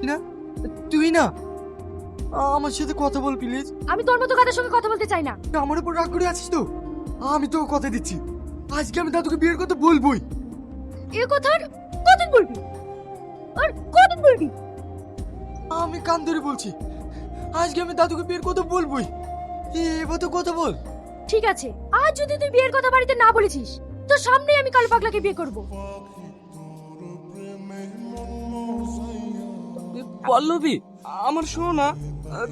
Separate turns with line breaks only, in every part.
না, তুই না আমার সাথে কথা বল প্লিজ।
আমি তোর মতো কাদের সঙ্গে কথা বলতে চাই না।
আমার উপর রাগ করে আছিস তো? আমি তোকে কথা দিচ্ছি, আজকে আমি দাদুকে বিয়ের কথা বলবোই।
এ কথা আর কতদিন বলবি? আর কতদিন বলবি?
আমি কান ধরে বলছি, আজকে আমি দাদুকে বিয়ের কথা বলবোই। এবার তো কথা বল।
ঠিক আছে, আজ যদি তুই বিয়ের কথা বাড়িতে না বলেছিস তো সামনেই আমি কালো পাগলাকে বিয়ে করব।
পল্লবী, আমার শোনো না,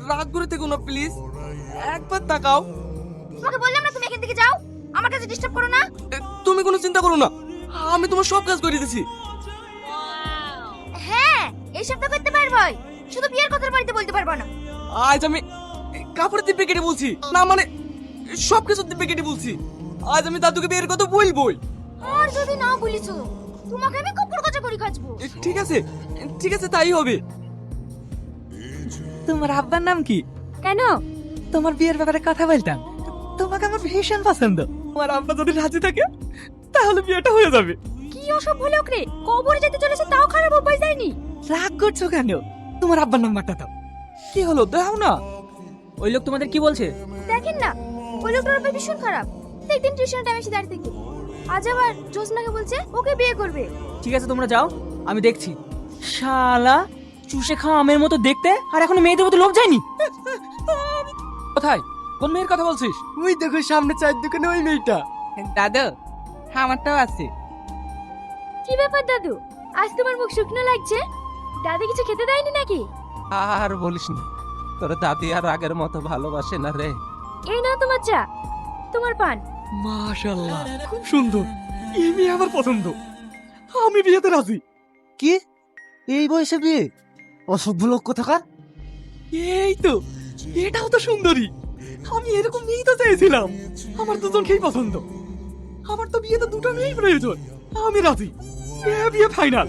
রাগ করে থেকো না প্লিজ, একবার তাকাও।
তোমাকে বললাম না তুমি এখান থেকে যাও, আমার কাছে ডিস্টার্ব করো না।
তুমি কোনো চিন্তা করো না, আমি তোমার সব কাজ করে দিছি।
হ্যাঁ, এইসব তো করতে পারবোই, শুধু বিয়ের কথা বাড়িতে বলতে পারবো না।
আজ আমি কাপড়ের দিব্যে কেটে বলছি না, মানে সব কিছুর দিব্যে কেটে বলছি, আজ আমি দাদুকে বিয়ের কথা বলবোই।
আর যদি না বলিস তোমাকে আমি কুকুর কাছে করে কাচবো।
ঠিক আছে, ঠিক আছে, তাই হবে। তোমার আব্বার নাম কি?
কেন?
তোমার বিয়ের ব্যাপারে কথা বলতাম, তোমাকে আমার ভীষণ পছন্দ। আমার আব্বা যদি রাজি থাকে তাহলে বিয়েটা হয়ে যাবে।
কি অসভ্য লোক রে, কবরে যেতে চলেছে তাও খারাপ অভ্যাস যায়নি।
রাগ করছো কেন? তোমার আব্বার নাম্বারটা দাও। কি হলো, দাও না। ওই লোক তোমাদের কি বলছে?
দেখেন না, ওই লোকটার অভ্যাস ভীষণ খারাপ। একদিন টিউশনের টাইমে এসে দাঁড়িয়ে থেকে আজ আবার জোসনাকে বলছে ওকে বিয়ে করবে।
ঠিক আছে, তোমরা যাও, আমি দেখছি। শালা চুষে খাওয়া আমের মতো দেখতে, আর এখনো মেয়েদের মতো লোক যায়নি। কোথায়? কোন মেয়ের কথা বলছিস?
ওই দেখো সামনে চায়ের দোকানে ওই মেয়েটা।
দাদা, আমারটাও আছে।
কি ব্যাপার দাদু, আজ তোমার মুখ শুকনো লাগছে? দাদু কিছু খেতে দেয়নি নাকি?
আর বলিস না, তোর দাদি আর আগের মতো ভালোবাসে না রে।
এই নাও তোমার চা, তোমার পান।
মাশাআল্লাহ, খুব সুন্দর। এই মেয়ে আমার পছন্দ, আমি বিয়েতে রাজি।
কি এই বয়সে বিয়ে? অসভ্য লোক কোথাকার।
এই তো, এটাও তো সুন্দরী। আমি এরকম মেয়েই তো চেয়েছিলাম। আমার দুজনকেই পছন্দ। আমার তো বিয়েতে দুটো মেয়েই প্রয়োজন। আমি রাজি, বিয়ে ফাইনাল।